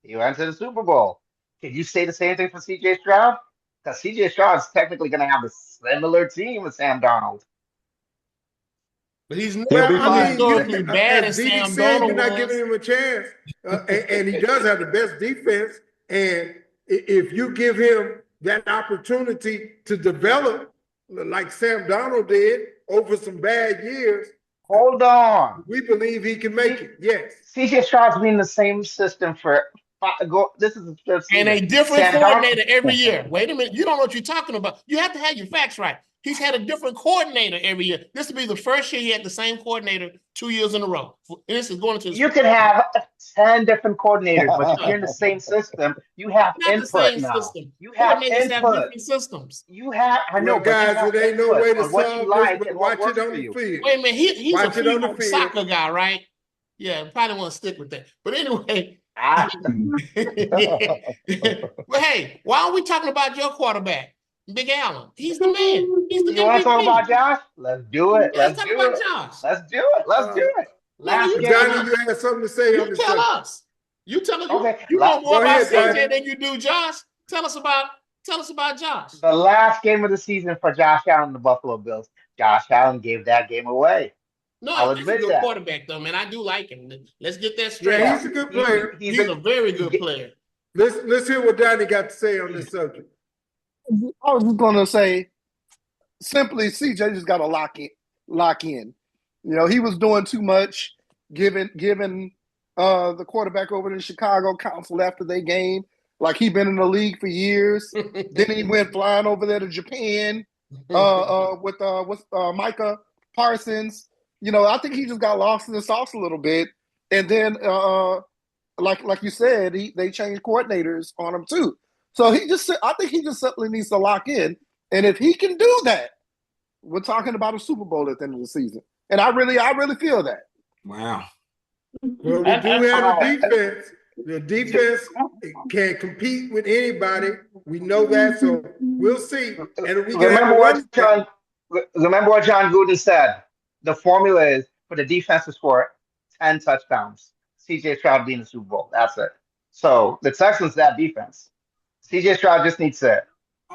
He went to the Super Bowl. Can you say the same thing for CJ Stroud? Because CJ Stroud is technically going to have a similar team with Sam Darnold. But he's not He'll be fine. historically bad as Didi Sam said, Darnold you're not was. giving him a chance. And he does have the best defense. And if you give him that opportunity to develop like Sam Darnold did over some bad years, Hold on. we believe he can make it. Yes. CJ Stroud's been in the same system for this is the third season. And a different Sam coordinator Darnold- every year. Wait a minute. You don't know what you're talking about. You have to have your facts right. He's had a different coordinator every year. This will be the first year he had the same coordinator 2 years in a row. This is going to his You can have 10 different coordinators, but if you're in the same system, you have not the input same now. system. You have Coordinators have input. different systems. You have, I know, Well, but you guys, have it ain't no input way to on what solve you like this, but and what watch works it on for the you. field. Wait a minute. He's Watch a it on the female field. soccer guy, right? Yeah, probably want to stick with that. But anyway. Ah, But hey, why are we talking about your quarterback, Big Allen? He's the man. He's the you want to talk MVP. about Josh? Let's do it. Yeah, Let's talk do about it. Josh. Let's do it. Let's do it. Last you game. Johnny, you had something to say on You this tell subject. us. You tell us. Okay, You know more go about ahead, Johnny. CJ than you do Josh. Tell us about Josh. The last game of the season for Josh Allen and the Buffalo Bills. Josh Allen gave that game away. No, I'll he's a admit good that. quarterback, though, man. I do like him. Let's get that straight. Yeah, he's a good player. He's a very good player. Let's hear what Johnny got to say on this subject. I was just going to say, simply, CJ just got to lock in. You know, he was doing too much, giving the quarterback over to Chicago counsel after their game, like he'd been in the league for years. Then he went flying over there to Japan with Micah Parsons. You know, I think he just got lost in the sauce a little bit. And then, like you said, they changed coordinators on him too. So I think he just simply needs to lock in. And if he can do that, we're talking about a Super Bowl at the end of the season. And I really feel that. Wow. Well, we do have a defense. The defense can compete with anybody. We know that, so we'll see. And we can Remember what John Gruden said. The formula is for the defense to score 10 touchdowns. CJ Stroud being the Super Bowl. That's it. So the Texans, that defense. CJ Stroud just needs to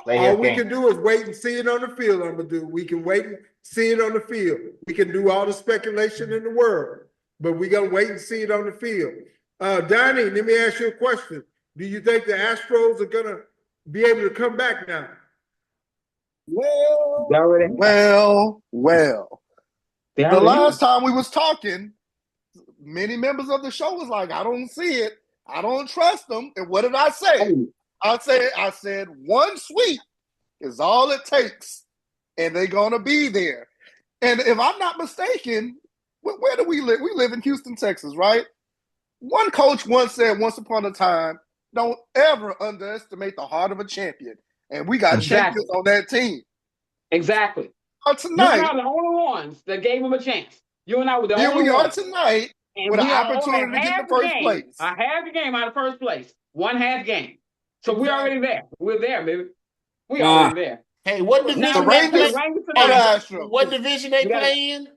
play his all we game. can do is wait and see it on the field, Amadou. We can wait and see it on the field. We can do all the speculation in the world, but we got to wait and see it on the field. Donnie, let me ask you a question. Do you think the Astros are going to be able to come back now? Well. Yeah, The last time we was talking, many members of the show was like, I don't see it. I don't trust them. And what did I say? I said one sweep is all it takes, and they're going to be there. And if I'm not mistaken, where do we live? We live in Houston, Texas, right? One coach once said, once upon a time, don't ever underestimate the heart of a champion. And we got champions on that team. Exactly. Tonight, You and I were the only ones that gave him a chance. You and I were the here only we are ones. tonight And with an we are opportunity only to get half in the first game. place. A half the game out of first place. One half game. So we're already there. We're there, baby. We already there. Hey, what division Now, The Rangers or the Astros? What division they play in?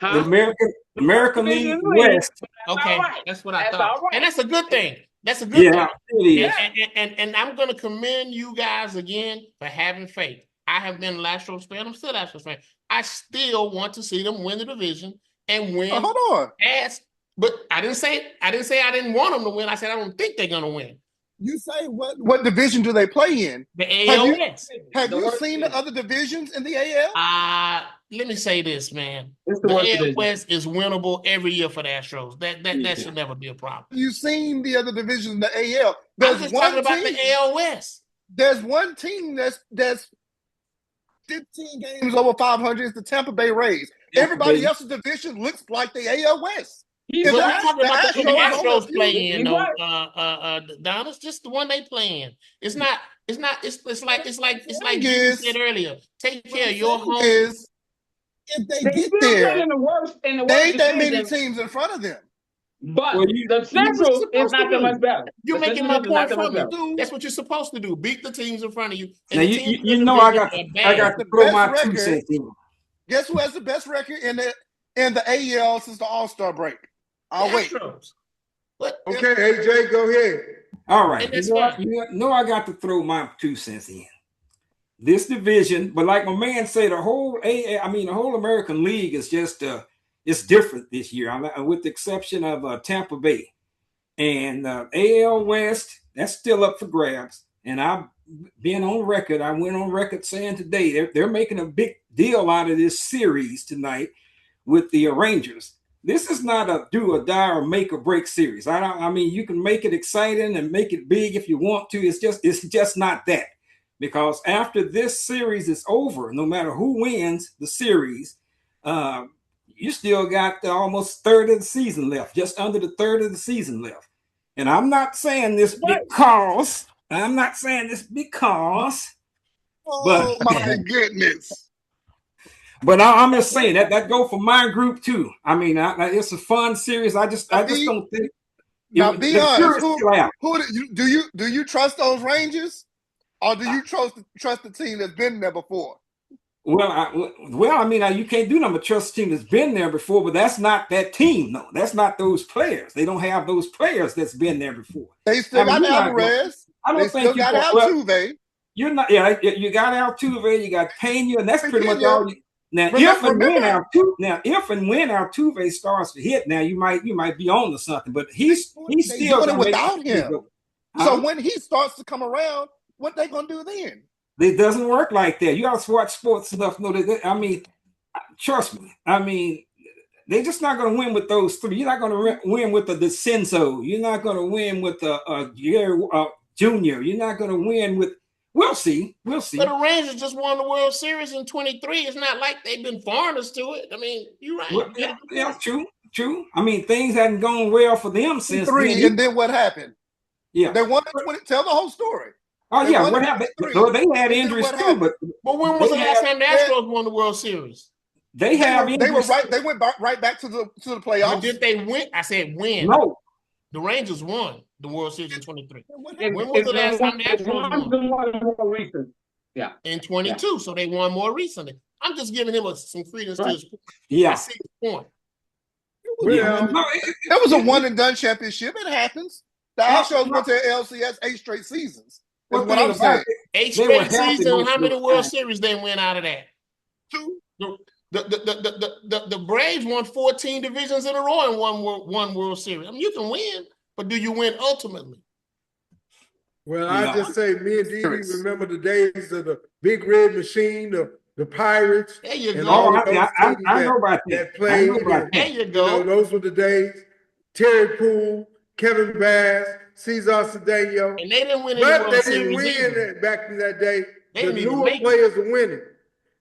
The American League West. Okay, right. that's what I That's thought. all right. And that's a good thing. That's a good Yeah, thing. it is. And I'm going to commend you guys again for having faith. I have been an Astros fan. I'm still an Astros fan. I still want to see them win the division and win Hold on. as But I didn't say I didn't want them to win. I said I don't think they're gonna win. You say what division do they play in? The AL West. Have The you worst seen the division. other divisions in the AL? Let me say this, man. It's the The worst AL division. West is winnable every year for the Astros. That should never be a problem. Have you seen the other divisions in the AL? I'm There's just one talking about team. the AL West. There's one team that's 15 games over 500. It's the Tampa Bay Rays. Everybody else's division looks like the AL West. He's But we're right. talking about the Astros few. playing, He's though. right. Don, it's just the one they playing. It's like you is- said earlier. Take care of your home. Is if they They get still play there, in the worst there ain't that many division, teams in front of them. but Well, the Central supposed is to not that do. much better. You're The making Central my is not point that much for better. me. That's what you're supposed to do. Beat the teams in front of you. Now And the teams you in the know I got division to are bad. throw best my record. 2 cents in. Guess who has the best record in the AL since the All-Star break? I'll wait. Astros. What? Okay, AJ, go ahead. All right, And that's you fine. know I got to throw my 2 cents in. This division, but like my man said, the whole American League is just it's different this year, with the exception of Tampa Bay and AL West. That's still up for grabs, and I've been on record. I went on record saying today they're making a big deal out of this series tonight with the Rangers. This is not a do or die or make or break series. I mean, you can make it exciting and make it big if you want to. It's just not that. Because after this series is over, no matter who wins the series, you still got almost third of the season left, just under the third of the season left. And I'm not saying this because, Oh my goodness. But I'm just saying that go for my group too. I mean, it's a fun series. I just don't think. Now, be honest. Do you trust those Rangers, or do you trust the team that's been there before? Well, you can't do nothing but trust a team that's been there before, but that's not that team, though. That's not those players. They don't have those players that's been there before. They still got Alvarez. They still got Altuve. You're not. Yeah, you got Altuve. You got Pena, and that's pretty much all. Now, if and when Altuve starts to hit, now you might be on to something. But he's still doing it without him. So when he starts to come around, what they gonna do then? It doesn't work like that. You got to watch sports enough. Trust me. I mean, they're just not going to win with those three. You're not going to win with the DeCenzo. You're not going to win with the Gary Jr. You're not going to win with. We'll see. But the Rangers just won the World Series in 23. It's not like they've been foreigners to it. I mean, you're right. Well, yeah, true. I mean, things hadn't gone well for them since three. And then what happened? Yeah, they won 20. Tell the whole story. Oh yeah, what happened? They had injuries too, but when was the last time the Astros won the World Series? They were right. They went right back to the playoffs. But did they win? I said win. No, the Rangers won the World Series in 23. When was the last time the Astros won? More recent. Yeah, in 22. Yeah. So they won more recently. I'm just giving him some credence to his point. Yeah, I see his point. It was a one and done championship. It happens. The Astros went to LCS 8 straight seasons. That's what I'm saying. 8 straight seasons. How many World Series they win out of that? 2. The Braves won 14 divisions in a row and one World Series. I mean, you can win, but do you win ultimately? Well, I just say me and Dee remember the days of the Big Red Machine, the Pirates. There you go. I know about that. Played. There you go. Those were the days. Terry Poole, Kevin Bass, Cesar Cedeno. And they didn't win any World Series. But they didn't win back in that day. They the newer players were winning.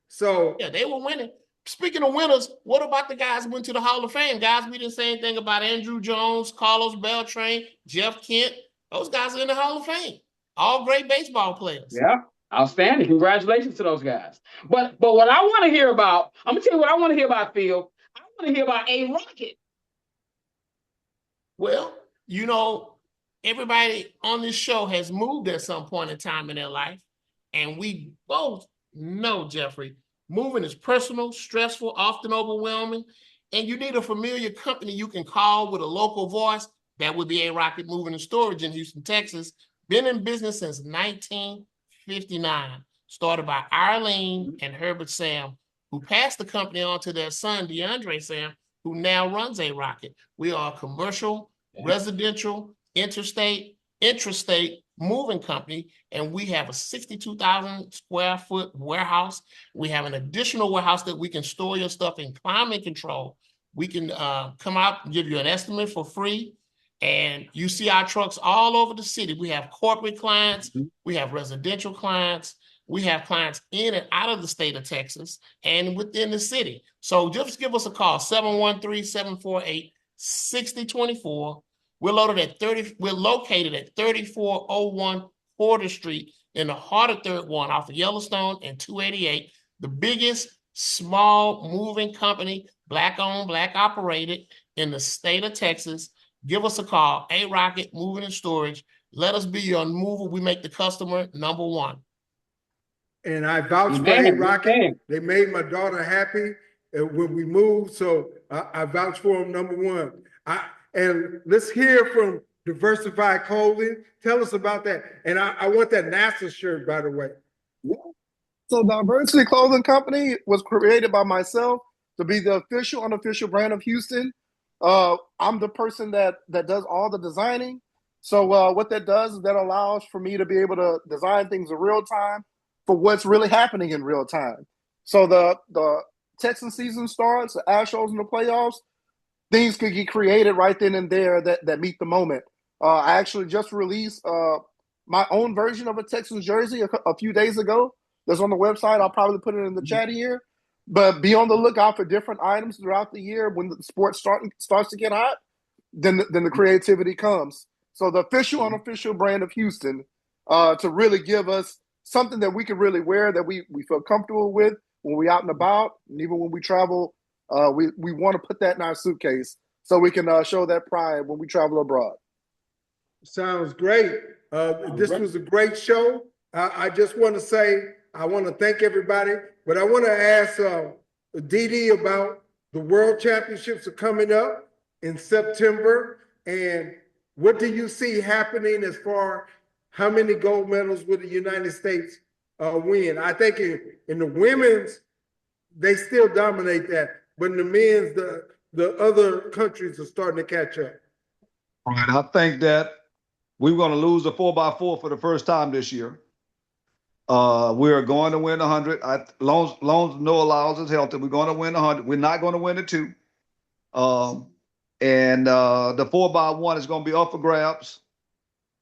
So yeah, they were winning. Speaking of winners, what about the guys who went to the Hall of Fame? Guys, we didn't say anything about Andrew Jones, Carlos Beltran, Jeff Kent. Those guys are in the Hall of Fame. All great baseball players. Yeah, outstanding. Congratulations to those guys. But what I want to hear about, I'm gonna tell you what I want to hear about, Phil. I want to hear about A-Rocket. Well, you know, everybody on this show has moved at some point in time in their life, and we both know, Jeffrey, moving is personal, stressful, often overwhelming, and you need a familiar company you can call with a local voice. That would be A-Rocket Moving and Storage in Houston, Texas. Been in business since 1959. Started by Arlene and Herbert Sam, who passed the company on to their son, DeAndre Sam, who now runs A Rocket. We are a commercial, residential, interstate, intrastate moving company, and we have a 62,000 square foot warehouse. We have an additional warehouse that we can store your stuff in climate control. We can come out and give you an estimate for free. And you see our trucks all over the city. We have corporate clients, we have residential clients, we have clients in and out of the state of Texas and within the city. So just give us a call, 713-748-6024. We're located at 3401 Porter Street in the heart of Third Ward off of Yellowstone and 288, the biggest small moving company, Black owned, Black operated in the state of Texas. Give us a call, A Rocket Moving and Storage. Let us be your mover. We make the customer number one. And I vouch for A Rocket. They made my daughter happy when we moved, so I vouch for them number one. And let's hear from Diversified Clothing. Tell us about that. And I want that NASA shirt, by the way. Yeah. So Diversity Clothing Company was created by myself to be the official, unofficial brand of Houston. I'm the person that does all the designing. So what that does is that allows for me to be able to design things in real time for what's really happening in real time. So the Texas season starts, the Astros in the playoffs, things could get created right then and there that meet the moment. I actually just released my own version of a Texans jersey a few days ago. That's on the website. I'll probably put it in the chat here. But be on the lookout for different items throughout the year. When the sport starts to get hot, then the creativity comes. So the official, unofficial brand of Houston to really give us something that we can really wear, that we feel comfortable with when we're out and about. And even when we travel, we want to put that in our suitcase so we can show that pride when we travel abroad. Sounds great. This was a great show. I just want to say, I want to thank everybody, but I want to ask Dee about the World Championships are coming up in September. And what do you see happening as far how many gold medals will the United States win? I think in the women's, they still dominate that. But in the men's, the other countries are starting to catch up. All right, I think that we're going to lose the 4x4 for the first time this year. We are going to win 100. Long Noah allows us healthy. We're going to win 100. We're not going to win the 2. And the 4x1 is going to be up for grabs.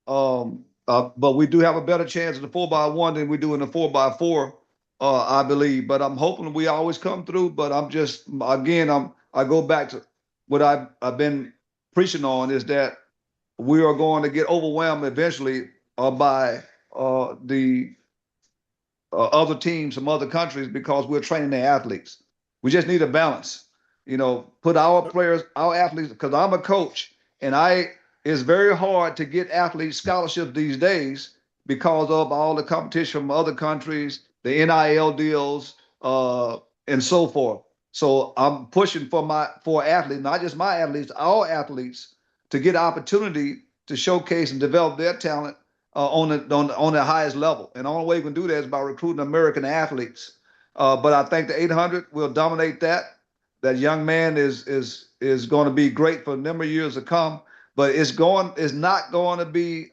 But we do have a better chance of the 4x1 than we do in the 4x4, I believe. But I'm hoping we always come through. But I'm just, again, I go back to what I've been preaching on, is that we are going to get overwhelmed eventually by the other teams from other countries, because we're training their athletes. We just need a balance, put our players, our athletes, because I'm a coach, and it's very hard to get athletes scholarships these days because of all the competition from other countries, the NIL deals, and so forth. So I'm pushing for athletes, not just my athletes, our athletes, to get opportunity to showcase and develop their talent on the highest level. And the only way we can do that is by recruiting American athletes. But I think the 800 will dominate that. That young man is going to be great for a number of years to come. But it's not going to be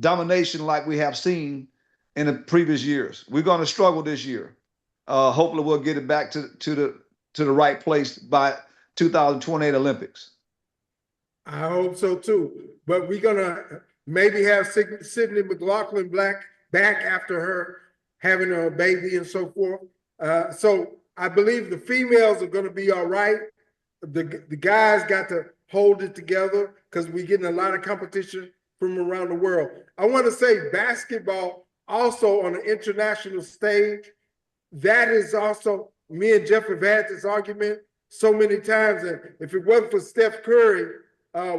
domination like we have seen in the previous years. We're going to struggle this year. Hopefully we'll get it back to the right place by 2028 Olympics. I hope so too. But we're gonna maybe have Sydney McLaughlin back after her having a baby and so forth. So I believe the females are gonna be all right. The guys got to hold it together because we're getting a lot of competition from around the world. I want to say basketball also on an international stage. That is also, me and Jeff have had this argument so many times, and if it wasn't for Steph Curry,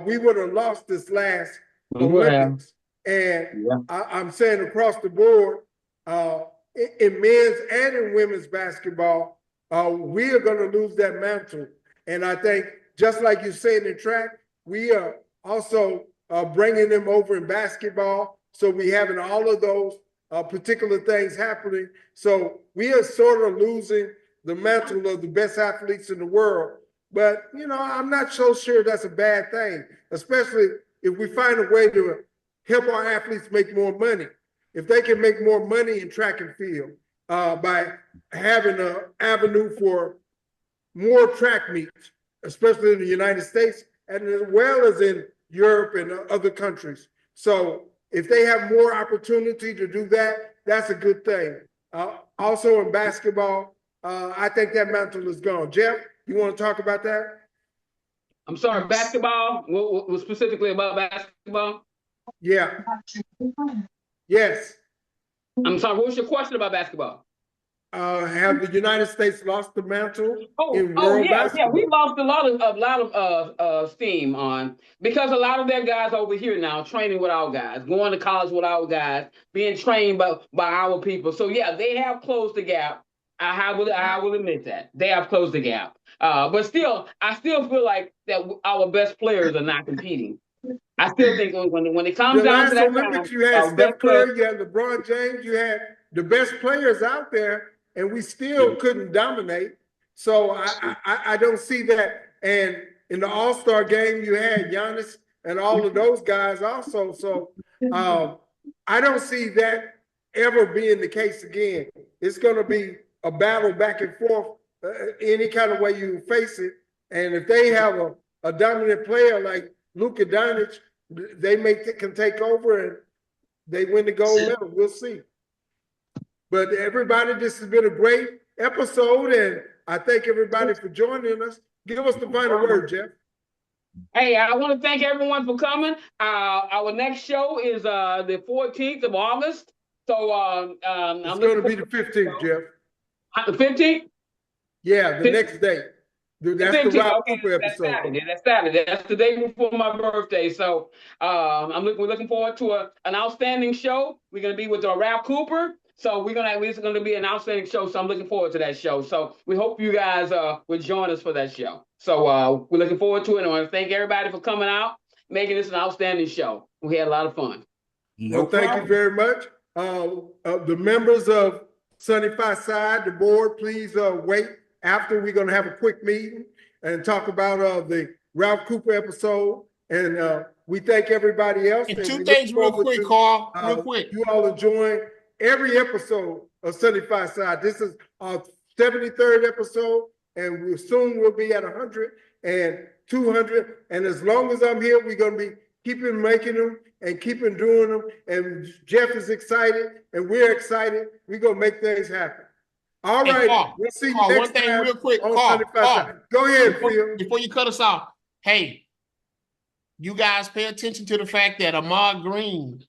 we would have lost this last Olympics. And I'm saying across the board, in men's and in women's basketball, we are going to lose that mantle. And I think, just like you said in track, we are also bringing them over in basketball. So we having all of those particular things happening. So we are sort of losing the mantle of the best athletes in the world. But, I'm not so sure that's a bad thing, especially if we find a way to help our athletes make more money. If they can make more money in track and field by having an avenue for more track meets, especially in the United States and as well as in Europe and other countries. So if they have more opportunity to do that, that's a good thing. Also in basketball, I think that mantle is gone. Jeff, you want to talk about that? I'm sorry, basketball? What specifically about basketball? Yeah. Yes. I'm sorry, what was your question about basketball? Have the United States lost the mantle in Oh world yeah, basketball? we lost a lot of steam on because a lot of their guys over here now training with our guys, going to college with our guys, being trained by our people. So yeah, they have closed the gap. I will admit that they have closed the gap. But still, I still feel like that our best players are not competing. I still think when it comes The down to last that Olympics, time, you had our best Steph players. Curry, you had LeBron James, you had the best players out there, and we still couldn't dominate. So I don't see that. And in the All-Star game, you had Giannis and all of those guys also. So I don't see that ever being the case again. It's going to be a battle back and forth any kind of way you face it. And if they have a dominant player like Luka Doncic, they can take over and they win the gold medal. We'll see. But everybody, this has been a great episode, and I thank everybody for joining us. Give us the final word, Jeff. Hey, I want to thank everyone for coming. Our next show is the 14th of August. So it's going to be the 15th, Jeff. The 15th? Yeah, the next day. That's the Ralph Cooper episode. That's Saturday. That's the day before my birthday. So we're looking forward to an outstanding show. We're going to be with Ralph Cooper. So it's going to be an outstanding show. So I'm looking forward to that show. So we hope you guys will join us for that show. So we're looking forward to it. And I want to thank everybody for coming out, making this an outstanding show. We had a lot of fun. Thank you very much. The members of Sunny Side, the board, please wait. After, we're going to have a quick meeting and talk about the Ralph Cooper episode. And we thank everybody else. And two things real quick, Carl. Real quick. You all enjoy every episode of Sunny Side. This is our 73rd episode, and we'll be at 100 and 200. And as long as I'm here, we're going to be keeping making them and keeping doing them. And Jeff is excited, and we're excited. We're going to make things happen. All right, Carl, we'll see you Carl, next one thing time real quick, on Carl, Go ahead, Phil. Before you cut us off, hey, you guys pay attention to the fact that Ahmad Green,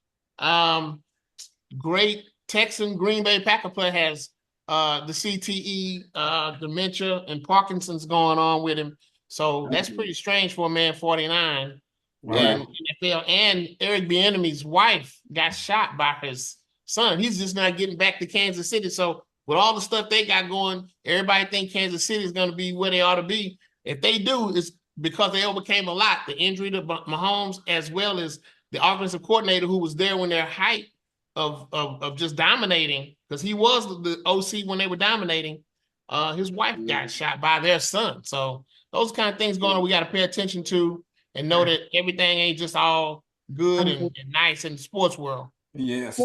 great Texan Green Bay Packer player, has the CTE, dementia, and Parkinson's going on with him. So that's pretty strange for a man 49. Right. And NFL, and Eric Bieniemy's wife got shot by his son. He's just not getting back to Kansas City. So with all the stuff they got going, everybody think Kansas City is going to be where they ought to be. If they do, it's because they overcame a lot. The injury to Mahomes, as well as the offensive coordinator who was there when their height of just dominating, because he was the OC when they were dominating. His wife got shot by their son. So those kind of things going on, we got to pay attention to and know that everything ain't just all good and nice in the sports world. Yes.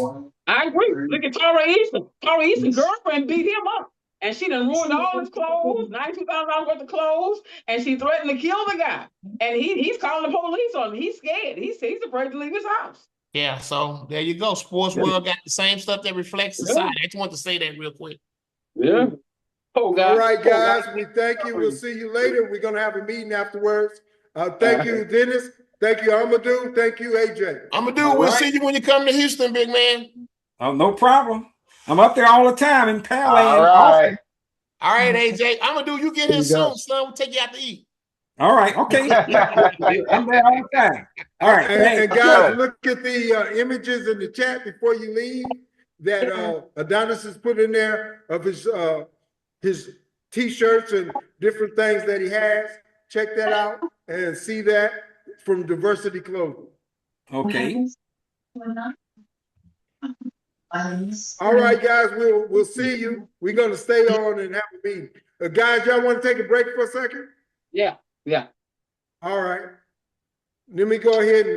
I agree. Look at Tara Easton. Tara Easton's girlfriend beat him up. And she done ruined all his clothes, $92,000 worth of clothes, and she threatened to kill the guy. And he's calling the police on him. He's scared. He's afraid to leave his house. Yeah, so there you go. Sports world got the same stuff that reflects society. I just want to say that real quick. Yeah. All right, guys. We thank you. We'll see you later. We're going to have a meeting afterwards. Thank you, Dennis. Thank you, Amadou. Thank you, AJ. Amadou, we'll see you when you come to Houston, big man. Oh, no problem. I'm up there all the time in Palo. All right, AJ. Amadou, you get here soon, son. We'll take you out to eat. All right, okay. I'm there all the time. All right. And guys, look at the images in the chat before you leave that Adonis has put in there of his T-shirts and different things that he has. Check that out and see that from Diversity Clothing. Okay. All right, guys, we'll see you. We're going to stay on and have a meeting. Guys, y'all want to take a break for a second? Yeah. All right. Let me go ahead and